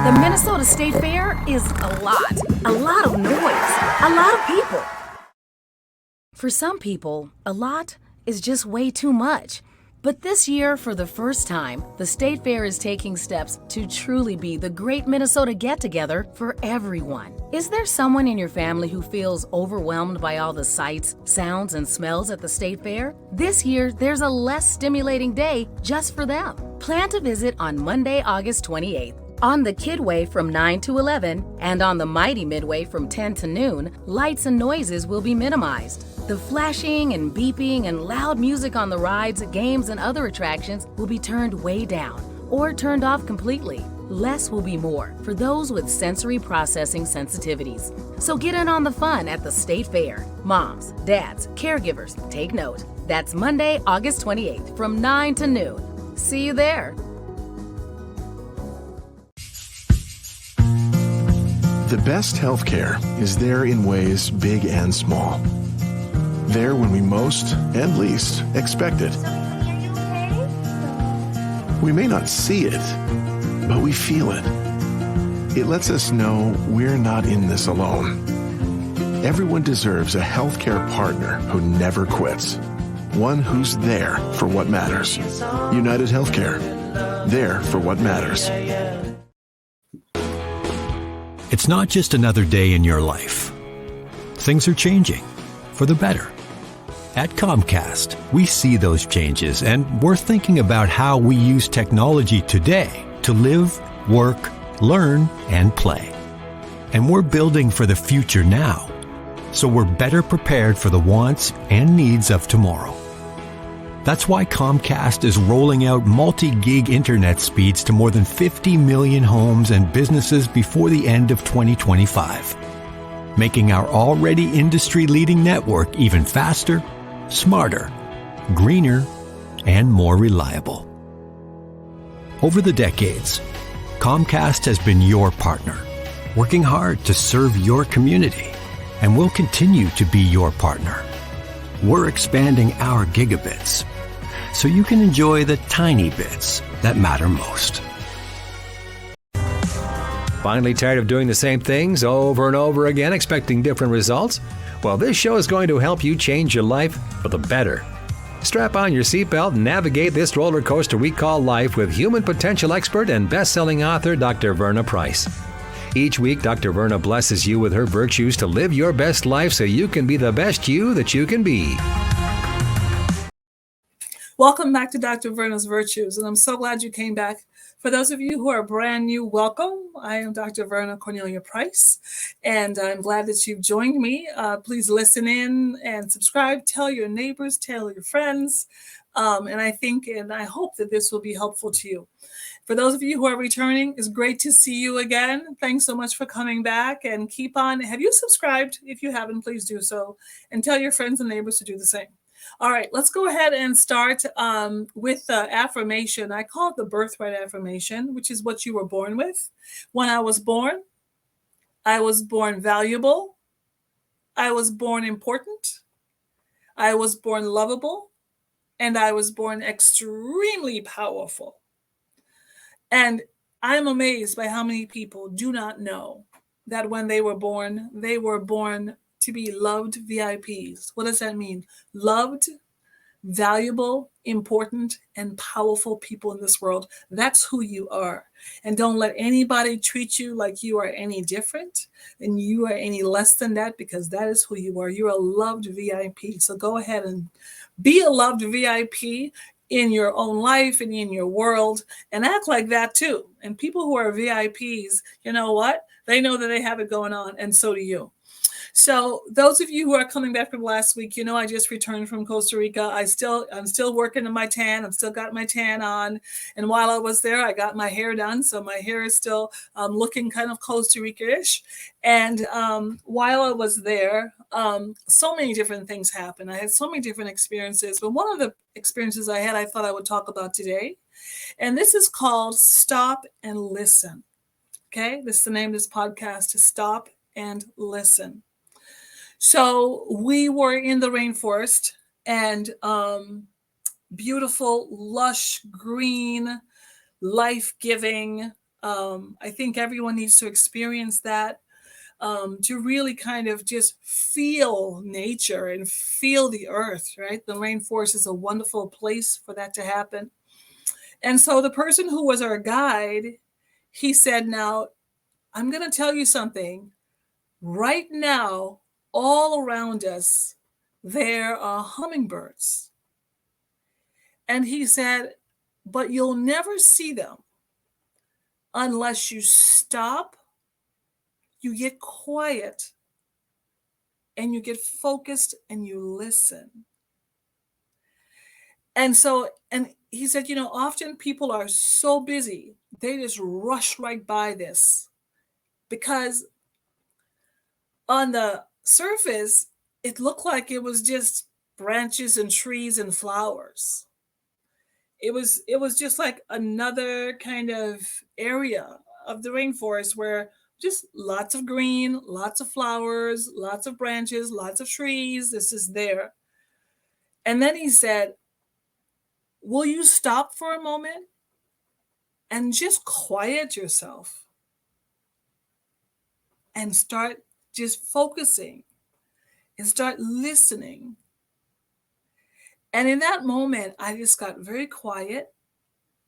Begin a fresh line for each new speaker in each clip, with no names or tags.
The Minnesota State Fair is a lot of noise, a lot of people. For some people, a lot is just way too much. But this year, for the first time, the State Fair is taking steps to truly be the great Minnesota get-together for everyone. Is there someone in your family who feels overwhelmed by all the sights, sounds, and smells at the State Fair? This year, there's a less stimulating day just for them. Plan to visit on Monday, August 28th. On the Kidway from 9 to 11 and on the Mighty Midway from 10 to noon, lights and noises will be minimized. The flashing and beeping and loud music on the rides, games, and other attractions will be turned way down or turned off completely. Less will be more for those with sensory processing sensitivities. So get in on the fun at the State Fair. Moms, dads, caregivers, take note. That's Monday, August 28th from 9 to noon. See you there.
The best healthcare is there in ways big and small. There when we most and least expect it. We may not see it, but we feel it. It lets us know we're not in this alone. Everyone deserves a healthcare partner who never quits. One who's there for what matters. United Healthcare. There for what matters.
It's not just another day in your life. Things are changing for the better. At Comcast, we see those changes, and we're thinking about how we use technology today to live, work, learn, and play. And we're building for the future now, so we're better prepared for the wants and needs of tomorrow. That's why Comcast is rolling out multi-gig internet speeds to more than 50 million homes and businesses before the end of 2025, making our already industry-leading network even faster, smarter, greener, and more reliable. Over the decades, Comcast has been your partner, working hard to serve your community, and will continue to be your partner. We're expanding our gigabits, so you can enjoy the tiny bits that matter most.
Finally tired of doing the same things over and over again, expecting different results? Well, this show is going to help you change your life for the better. Strap on your seatbelt and navigate this roller coaster we call life with human potential expert and best-selling author Dr. Verna Price. Each week, Dr. Verna blesses you with her virtues to live your best life so you can be the best you that you can be.
Welcome back to Dr. Verna's Virtues, and I'm so glad you came back. For those of you who are brand new, welcome. I am Dr. Verna Cornelia Price, and I'm glad that you've joined me. Please listen in and subscribe. Tell your neighbors, tell your friends, and I think and I hope that this will be helpful to you. For those of you who are returning, it's great to see you again. Thanks so much for coming back, and keep on. Have you subscribed? If you haven't, please do so, and tell your friends and neighbors to do the same. All right, let's go ahead and start with the affirmation. I call it the birthright affirmation, which is what you were born with. When I was born valuable. I was born important. I was born lovable. And I was born extremely powerful. And I'm amazed by how many people do not know that when they were born to be loved VIPs. What does that mean? Loved, valuable, important, and powerful people in this world. That's who you are. And don't let anybody treat you like you are any different and you are any less than that, because that is who you are. You're a loved VIP. So go ahead and be a loved VIP in your own life and in your world, and act like that too. And people who are VIPs, you know what? They know that they have it going on, and so do you. So those of you who are coming back from last week, you know, I just returned from Costa Rica. I'm still working on my tan. I've still got my tan on. And while I was there, I got my hair done. So my hair is still looking kind of Costa Rica-ish. And while I was there, so many different things happened. I had so many different experiences. But one of the experiences I had, I thought I would talk about today. And this is called Stop and Listen. Okay, this is the name of this podcast, to Stop and Listen. So we were in the rainforest, and beautiful, lush, green, life-giving I think everyone needs to experience that, to really kind of just feel nature and feel the earth, right? The rainforest is a wonderful place for that to happen. And so the person who was our guide, he said, now, I'm going to tell you something. Right now, all around us, there are hummingbirds. And he said, but you'll never see them unless you stop, you get quiet, and you get focused and you listen. And so, and he said, often people are so busy, they just rush right by this because on the surface, it looked like it was just branches and trees and flowers. It was just like another kind of area of the rainforest where just lots of green, lots of flowers, lots of branches, lots of trees. This is there. And then he said, will you stop for a moment and just quiet yourself and start just focusing and start listening? And in that moment, I just got very quiet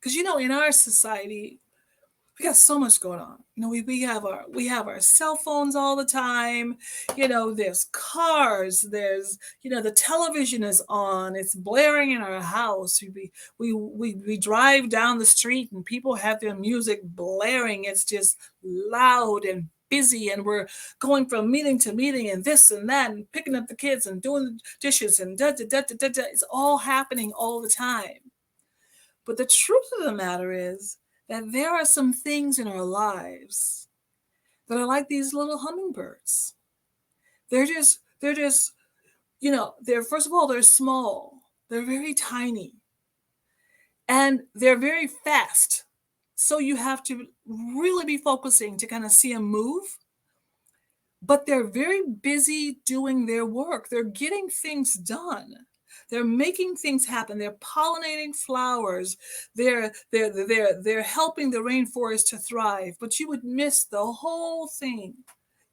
because, in our society, we got so much going on. We have our cell phones all the time. There's cars. There's the television is on. It's blaring in our house. We drive down the street and people have their music blaring. It's just loud and busy, and we're going from meeting to meeting and this and that and picking up the kids and doing the dishes and da da da da da da. It's all happening all the time. But the truth of the matter is that there are some things in our lives that are like these little hummingbirds. They're just, first of all, they're small. They're very tiny. And they're very fast. So you have to really be focusing to kind of see them move. But they're very busy doing their work. They're getting things done. They're making things happen. They're pollinating flowers. They're helping the rainforest to thrive. But you would miss the whole thing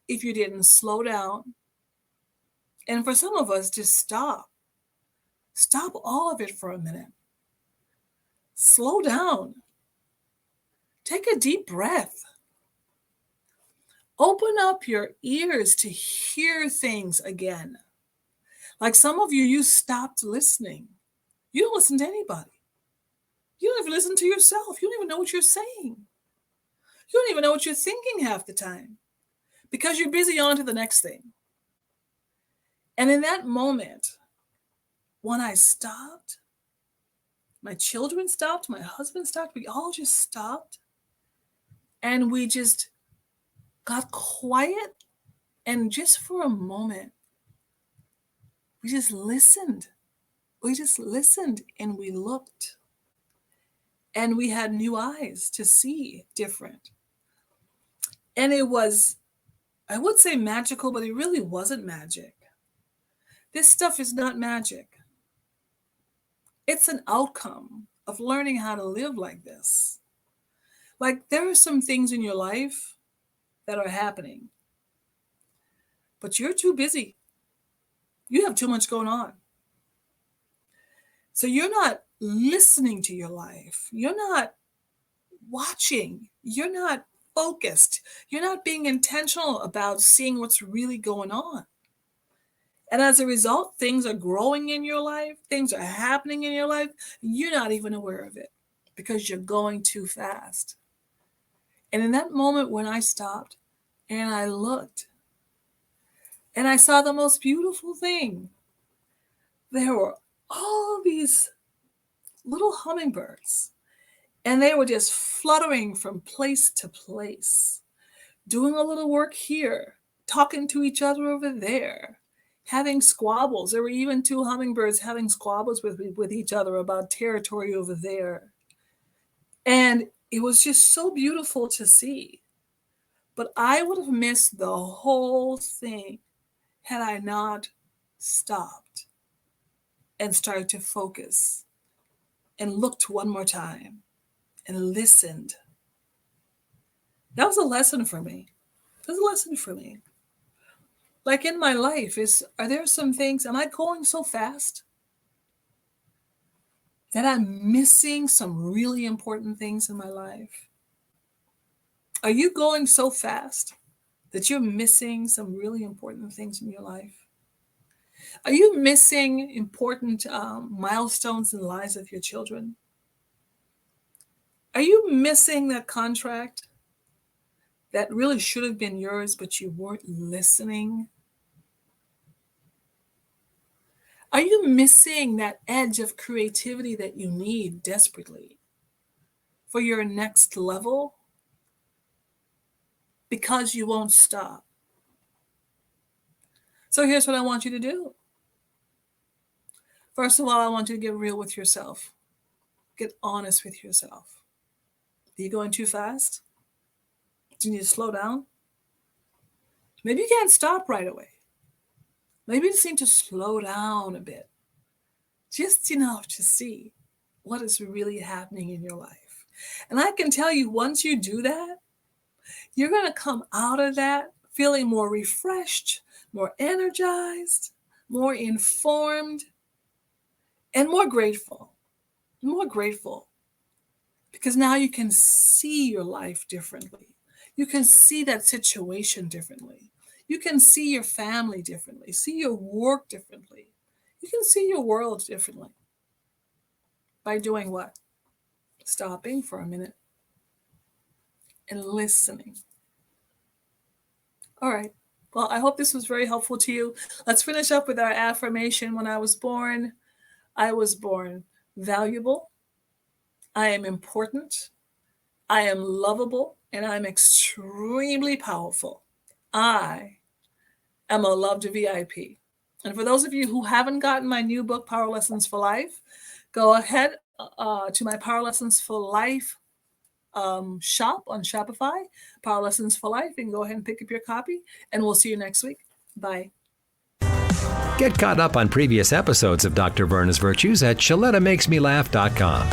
if you didn't slow down. And for some of us, just stop. Stop all of it for a minute. Slow down. Take a deep breath. Open up your ears to hear things again. Like some of you stopped listening. You don't listen to anybody. You don't even listen to yourself. You don't even know what you're saying. You don't even know what you're thinking half the time because you're busy on to the next thing. And in that moment, when I stopped, my children stopped, my husband stopped, we all just stopped. And we just got quiet. And just for a moment, we just listened. We just listened and we looked. And we had new eyes to see different. And it was, I would say magical, but it really wasn't magic. This stuff is not magic. It's an outcome of learning how to live like this. Like there are some things in your life that are happening, but you're too busy. You have too much going on. So you're not listening to your life. You're not watching. You're not focused. You're not being intentional about seeing what's really going on. And as a result, things are growing in your life. Things are happening in your life. You're not even aware of it because you're going too fast. And in that moment when I stopped and I looked and I saw the most beautiful thing, there were all these little hummingbirds and they were just fluttering from place to place, doing a little work here, talking to each other over there, having squabbles. There were even two hummingbirds having squabbles with each other about territory over there. And it was just so beautiful to see. But I would have missed the whole thing had I not stopped and started to focus and looked one more time and listened That was a lesson for me. It was a lesson for me. Like in my life, are there some things, am I going so fast that I'm missing some really important things in my life? Are you going so fast that you're missing some really important things in your life? Are you missing important milestones in the lives of your children? Are you missing that contract that really should have been yours, but you weren't listening? Are you missing that edge of creativity that you need desperately for your next level? Because you won't stop. So here's what I want you to do. First of all, I want you to get real with yourself. Get honest with yourself. Are you going too fast? Do you need to slow down? Maybe you can't stop right away. Maybe you just need to slow down a bit. Just enough to see what is really happening in your life. And I can tell you, once you do that, you're going to come out of that feeling more refreshed, more energized, more informed, and more grateful. More grateful. Because now you can see your life differently. You can see that situation differently. You can see your family differently, see your work differently. You can see your world differently. By doing what? Stopping for a minute and listening. All right. Well, I hope this was very helpful to you. Let's finish up with our affirmation. When I was born valuable. I am important. I am lovable, and I'm extremely powerful. I am a loved VIP. And for those of you who haven't gotten my new book, Power Lessons for Life, go ahead to my Power Lessons for Life shop on Shopify, Power Lessons for Life, and go ahead and pick up your copy. And we'll see you next week. Bye.
Get caught up on previous episodes of Dr. Verna's Virtues at ShalettaMakesMeLaugh.com.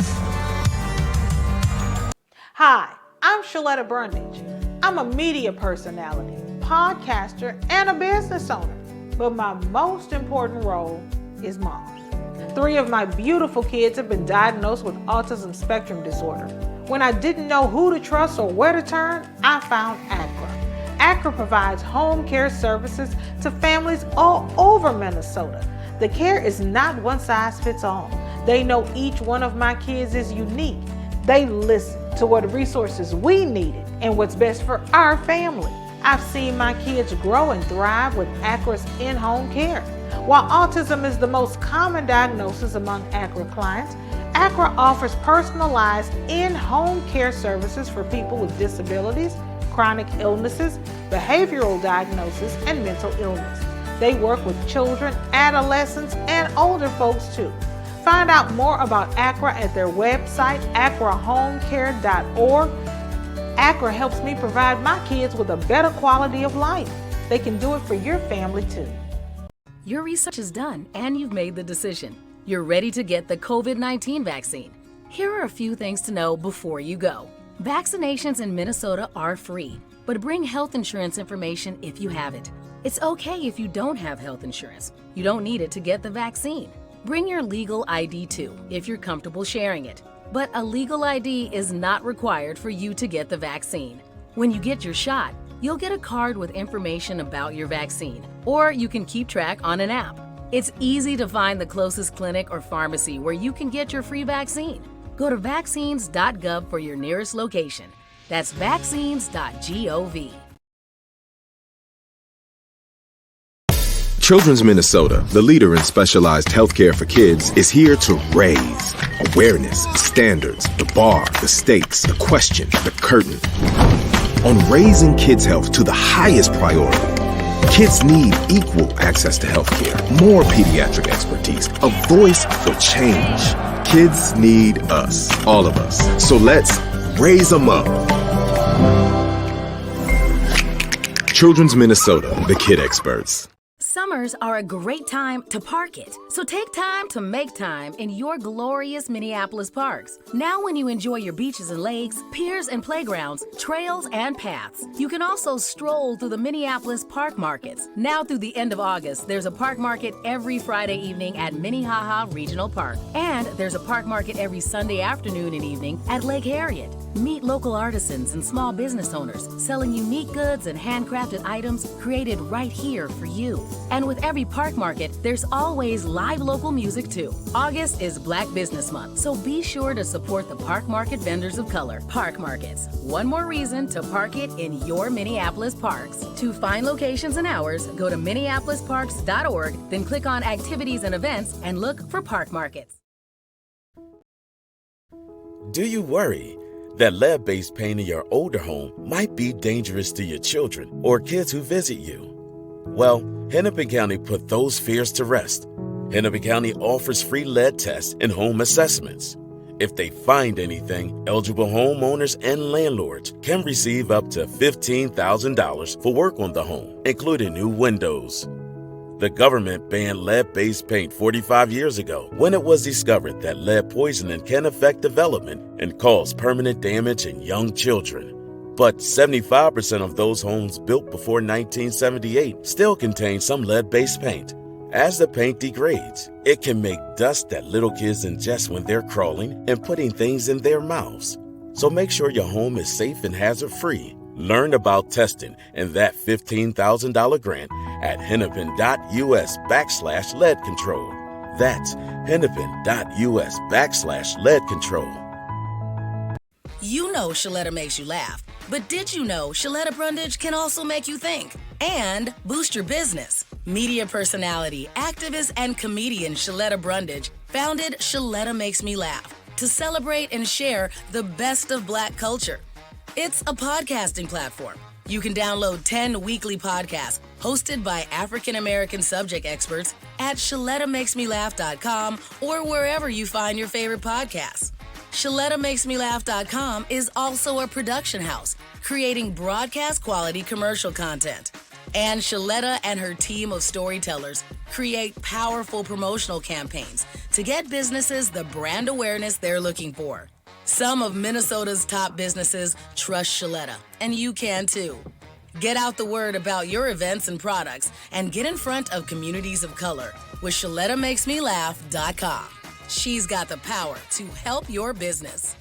Hi, I'm Shaletta Brundage. I'm a media personality, podcaster, and a business owner. But my most important role is mom. 3 of my beautiful kids have been diagnosed with autism spectrum disorder. When I didn't know who to trust or where to turn, I found ACRA. ACRA provides home care services to families all over Minnesota. The care is not one size fits all. They know each one of my kids is unique. They listen to what resources we needed and what's best for our family. I've seen my kids grow and thrive with ACRA's in-home care. While autism is the most common diagnosis among ACRA clients, ACRA offers personalized in-home care services for people with disabilities, chronic illnesses, behavioral diagnosis, and mental illness. They work with children, adolescents, and older folks too. Find out more about ACRA at their website, acrahomecare.org. ACRA helps me provide my kids with a better quality of life. They can do it for your family too.
Your research is done and you've made the decision. You're ready to get the COVID-19 vaccine. Here are a few things to know before you go. Vaccinations in Minnesota are free, but bring health insurance information if you have it. It's okay if you don't have health insurance. You don't need it to get the vaccine. Bring your legal ID too, if you're comfortable sharing it. But a legal ID is not required for you to get the vaccine. When you get your shot, you'll get a card with information about your vaccine, or you can keep track on an app. It's easy to find the closest clinic or pharmacy where you can get your free vaccine. Go to vaccines.gov for your nearest location. That's vaccines.gov.
Children's Minnesota, the leader in specialized healthcare for kids, is here to raise awareness, standards, the bar, the stakes, the question, the curtain. On raising kids' health to the highest priority, kids need equal access to healthcare, more pediatric expertise, a voice for change. Kids need us, all of us. So let's raise them up. Children's Minnesota, the kid experts.
Summers are a great time to park it. So take time to make time in your glorious Minneapolis parks. Now when you enjoy your beaches and lakes, piers and playgrounds, trails and paths, you can also stroll through the Minneapolis park markets. Now through the end of August, there's a park market every Friday evening at Minnehaha Regional Park. And there's a park market every Sunday afternoon and evening at Lake Harriet. Meet local artisans and small business owners selling unique goods and handcrafted items created right here for you. And with every park market, there's always live local music too. August is Black Business Month, so be sure to support the park market vendors of color. Park markets. One more reason to park it in your Minneapolis parks. To find locations and hours, go to minneapolisparks.org, then click on Activities and Events and look for park markets.
Do you worry that lead-based paint in your older home might be dangerous to your children or kids who visit you? Well, Hennepin County put those fears to rest. Hennepin County offers free lead tests and home assessments. If they find anything, eligible homeowners and landlords can receive up to $15,000 for work on the home, including new windows. The government banned lead-based paint 45 years ago when it was discovered that lead poisoning can affect development and cause permanent damage in young children. But 75% of those homes built before 1978 still contain some lead-based paint. As the paint degrades, it can make dust that little kids ingest when they're crawling and putting things in their mouths. So make sure your home is safe and hazard-free. Learn about testing and that $15,000 grant at hennepin.us/lead control. That's hennepin.us/lead control.
You know Shaletta makes you laugh, but did you know Shaletta Brundage can also make you think and boost your business? Media personality, activist, and comedian Shaletta Brundage founded Shaletta Makes Me Laugh to celebrate and share the best of Black culture. It's a podcasting platform. You can download 10 weekly podcasts hosted by African American subject experts at ShalettaMakesMeLaugh.com or wherever you find your favorite podcasts. ShalettaMakesMeLaugh.com is also a production house creating broadcast quality commercial content. And Shaletta and her team of storytellers create powerful promotional campaigns to get businesses the brand awareness they're looking for. Some of Minnesota's top businesses trust Shaletta, and you can too. Get out the word about your events and products and get in front of communities of color with ShalettaMakesMeLaugh.com. She's got the power to help your business.